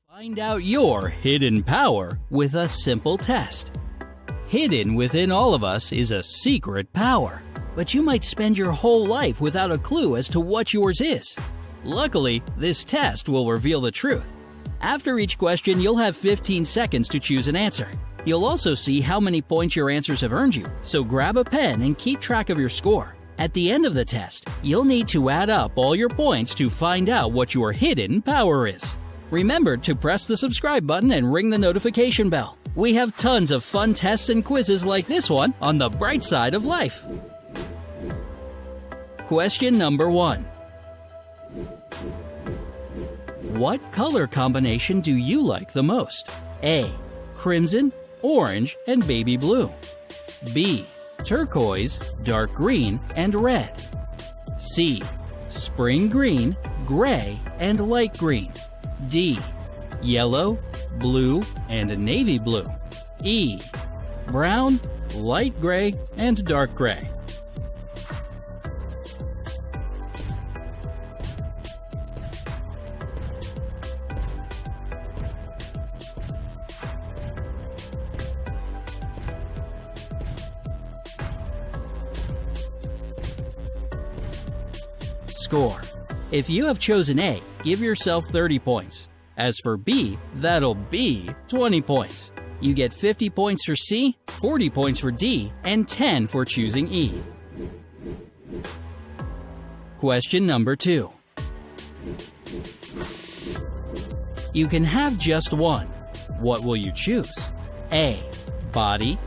Find out your hidden power with a simple test. Hidden within all of us is a secret power, but you might spend your whole life without a clue as to what yours is. Luckily, this test will reveal the truth. After each question, you'll have 15 seconds to choose an answer. You'll also see how many points your answers have earned you, so grab a pen and keep track of your score. At the end of the test, you'll need to add up all your points to find out what your hidden power is. Remember to press the subscribe button and ring the notification bell. We have tons of fun tests and quizzes like this one on the bright side of life. Question number 1. What color combination do you like the most? A. Crimson, orange, and baby blue. B. Turquoise, dark green, and red. C. Spring green, gray, and light green. D. Yellow, blue, and navy blue. E. Brown, light gray, and dark gray. Score. If you have chosen A, give yourself 30 points. As for B, that'll be 20 points. You get 50 points for C, 40 points for D, and 10 for choosing E. Question number 2. You can have just one. What will you choose? A. Body.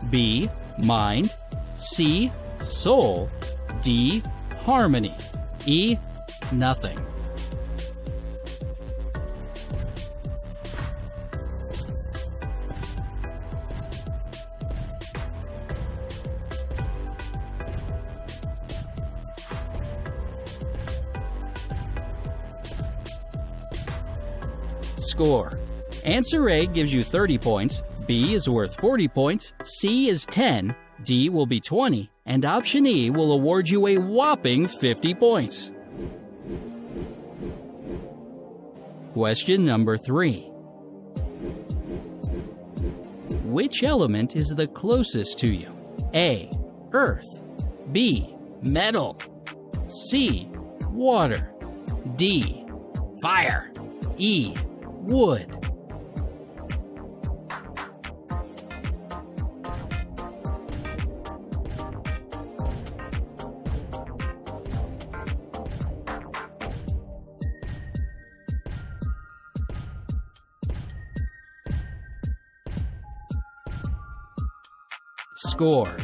B. Mind. C. Soul. D. Harmony. E. Nothing. Score. Answer A gives you 30 points, B is worth 40 points, C is 10, D will be 20, and option E will award you a whopping 50 points. Question number 3. Which element is the closest to you? A. Earth. B. Metal. C. Water. D. Fire. E. Wood. Score.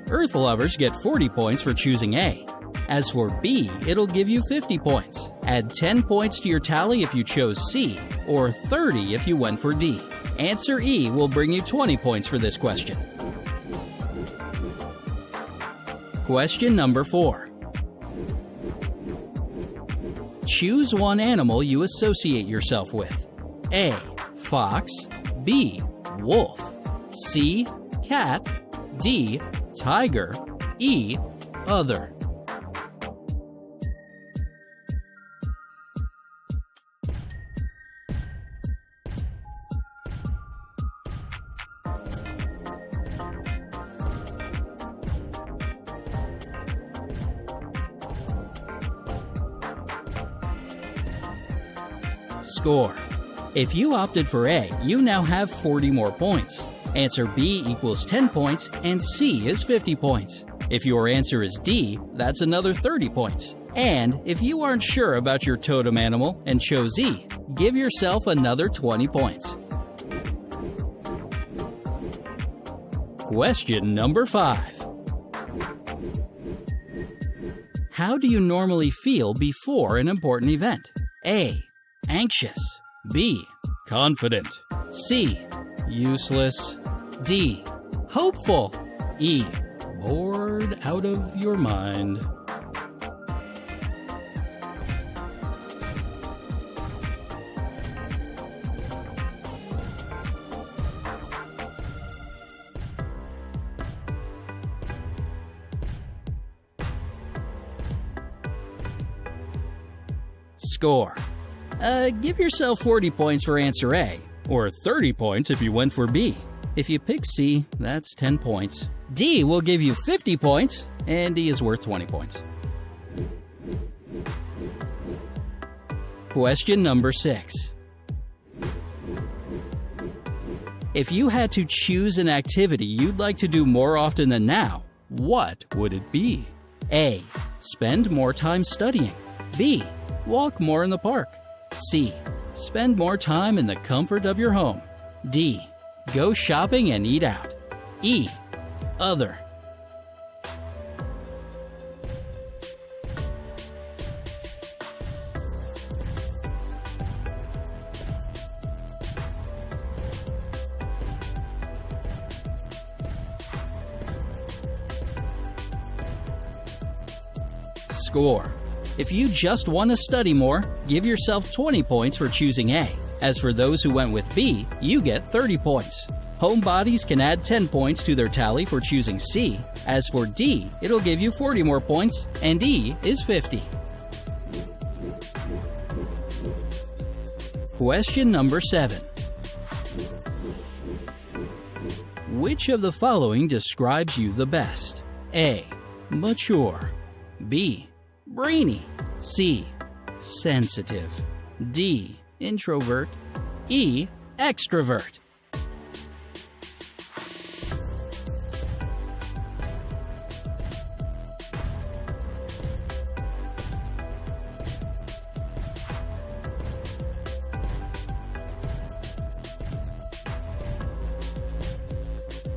Earth lovers get 40 points for choosing A. As for B, it'll give you 50 points. Add 10 points to your tally if you chose C, or 30 if you went for D. Answer E will bring you 20 points for this question. Question number 4. Choose one animal you associate yourself with. A. Fox. B. Wolf. C. Cat. D. Tiger. E. Other. Score. If you opted for A, you now have 40 more points. Answer B equals 10 points and C is 50 points. If your answer is D, that's another 30 points. And if you aren't sure about your totem animal and chose E, give yourself another 20 points. Question number 5. How do you normally feel before an important event? A. Anxious. B. Confident. C. Useless. D. Hopeful. E. Bored out of your mind. Score. Give yourself 40 points for answer A, or 30 points if you went for B. If you pick C, that's 10 points. D will give you 50 points, and D is worth 20 points. Question number 6. If you had to choose an activity you'd like to do more often than now, what would it be? A. Spend more time studying. B. Walk more in the park. C. Spend more time in the comfort of your home. D. Go shopping and eat out. E. Other. Score. If you just want to study more, give yourself 20 points for choosing A. As for those who went with B, you get 30 points. Homebodies can add 10 points to their tally for choosing C. As for D, it'll give you 40 more points, and E is 50. Question number 7. Which of the following describes you the best? A. Mature. B. Brainy. C. Sensitive. D. Introvert. E. Extrovert.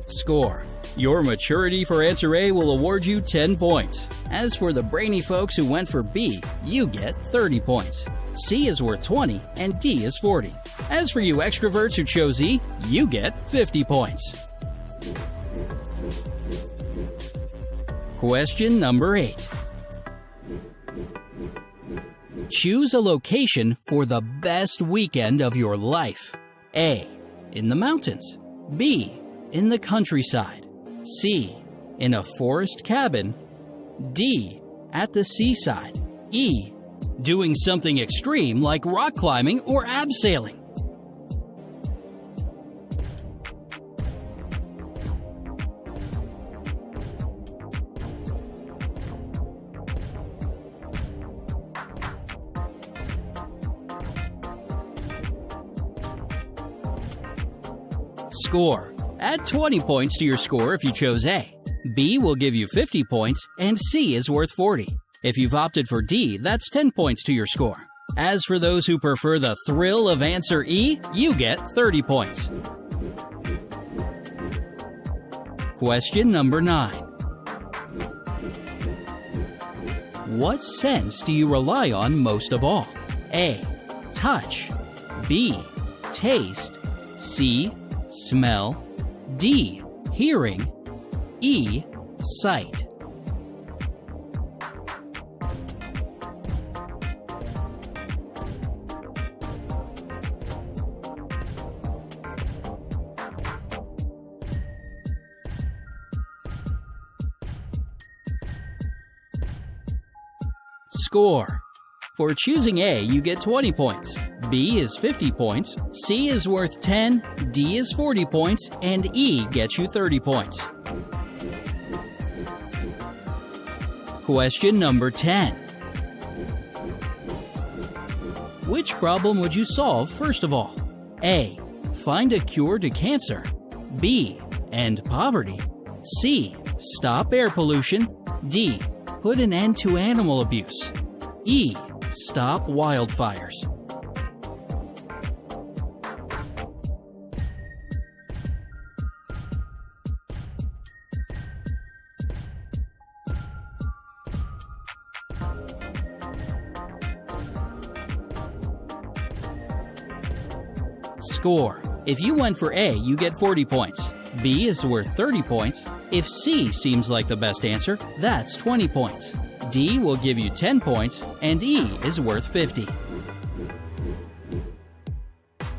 Score. Your maturity for answer A will award you 10 points. As for the brainy folks who went for B, you get 30 points. C is worth 20 and D is 40. As for you extroverts who chose E, you get 50 points. Question number 8. Choose a location for the best weekend of your life. A. In the mountains. B. In the countryside. C. In a forest cabin. D. At the seaside. E. Doing something extreme like rock climbing or abseiling. Score. Add 20 points to your score if you chose A. B will give you 50 points, and C is worth 40. If you've opted for D, that's 10 points to your score. As for those who prefer the thrill of answer E, you get 30 points. Question number 9. What sense do you rely on most of all? A. Touch. B. Taste. C. Smell. D. Hearing. E. Sight. Score. For choosing A, you get 20 points. B is 50 points, C is worth 10, D is 40 points, and E gets you 30 points. Question number 10. Which problem would you solve first of all? A. Find a cure to cancer. B. End poverty. C. Stop air pollution. D. Put an end to animal abuse. E. Stop wildfires. Score. If you went for A, you get 40 points. B is worth 30 points. If C seems like the best answer, that's 20 points. D will give you 10 points, and E is worth 50.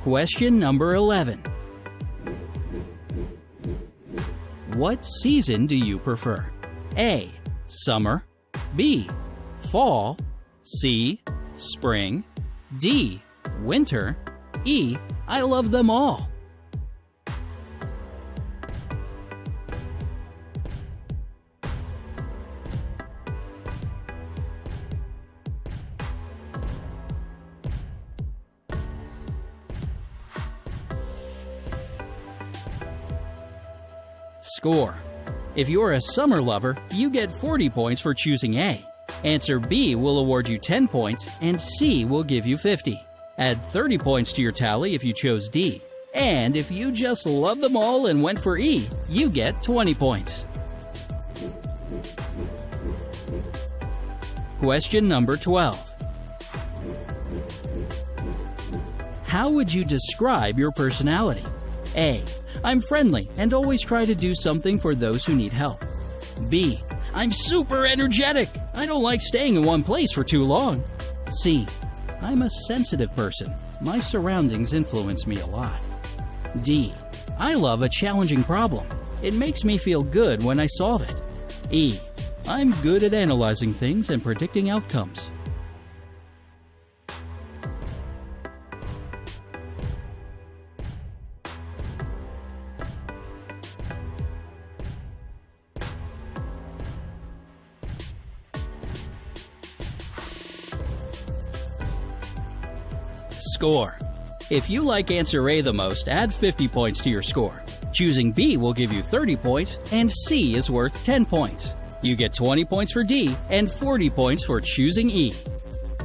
Question number 11. What season do you prefer? A. Summer. B. Fall. C. Spring. D. Winter. E. I love them all. Score. If you're a summer lover, you get 40 points for choosing A. Answer B will award you 10 points, and C will give you 50. Add 30 points to your tally if you chose D. And if you just love them all and went for E, you get 20 points. Question number 12. How would you describe your personality? A. I'm friendly and always try to do something for those who need help. B. I'm super energetic. I don't like staying in one place for too long. C. I'm a sensitive person. My surroundings influence me a lot. D. I love a challenging problem. It makes me feel good when I solve it. E. I'm good at analyzing things and predicting outcomes. Score. If you like answer A the most, add 50 points to your score. Choosing B will give you 30 points, and C is worth 10 points. You get 20 points for D and 40 points for choosing E.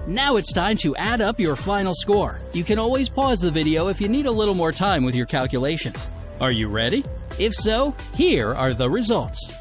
Now it's time to add up your final score. You can always pause the video if you need a little more time with your calculations. Are you ready? If so, here are the results.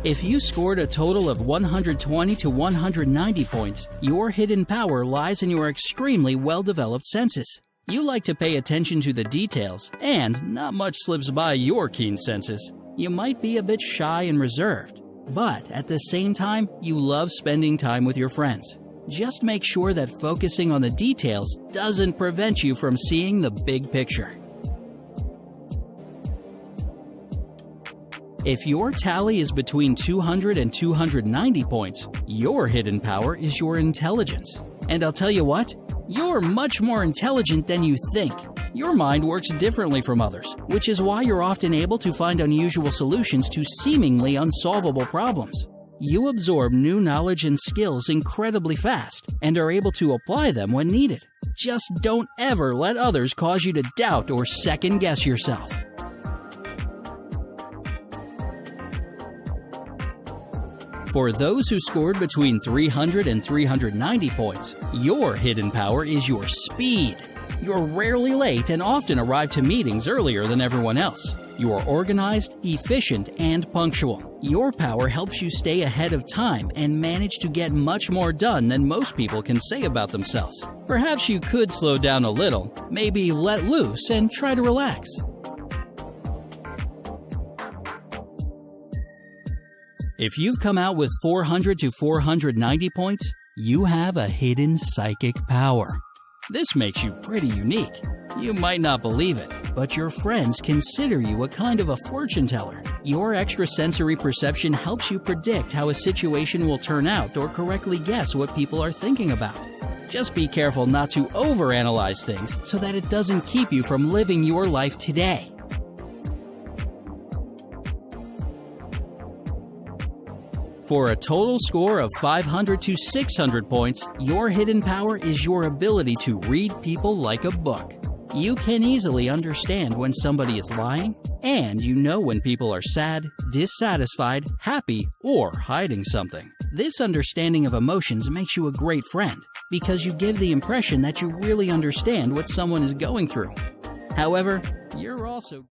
If you scored a total of 120 to 190 points, your hidden power lies in your extremely well-developed senses. You like to pay attention to the details, and not much slips by your keen senses. You might be a bit shy and reserved, but at the same time, you love spending time with your friends. Just make sure that focusing on the details doesn't prevent you from seeing the big picture. If your tally is between 200 and 290 points, your hidden power is your intelligence. And I'll tell you what, you're much more intelligent than you think. Your mind works differently from others, which is why you're often able to find unusual solutions to seemingly unsolvable problems. You absorb new knowledge and skills incredibly fast and are able to apply them when needed. Just don't ever let others cause you to doubt or second-guess yourself. For those who scored between 300 and 390 points, your hidden power is your speed. You're rarely late and often arrive to meetings earlier than everyone else. You are organized, efficient, and punctual. Your power helps you stay ahead of time and manage to get much more done than most people can say about themselves. Perhaps you could slow down a little, maybe let loose and try to relax. If you've come out with 400 to 490 points, you have a hidden psychic power. This makes you pretty unique. You might not believe it, but your friends consider you a kind of a fortune teller. Your extrasensory perception helps you predict how a situation will turn out or correctly guess what people are thinking about. Just be careful not to overanalyze things so that it doesn't keep you from living your life today. For a total score of 500 to 600 points, your hidden power is your ability to read people like a book. You can easily understand when somebody is lying, and you know when people are sad, dissatisfied, happy, or hiding something. This understanding of emotions makes you a great friend, because you give the impression that you really understand what someone is going through. However, you're also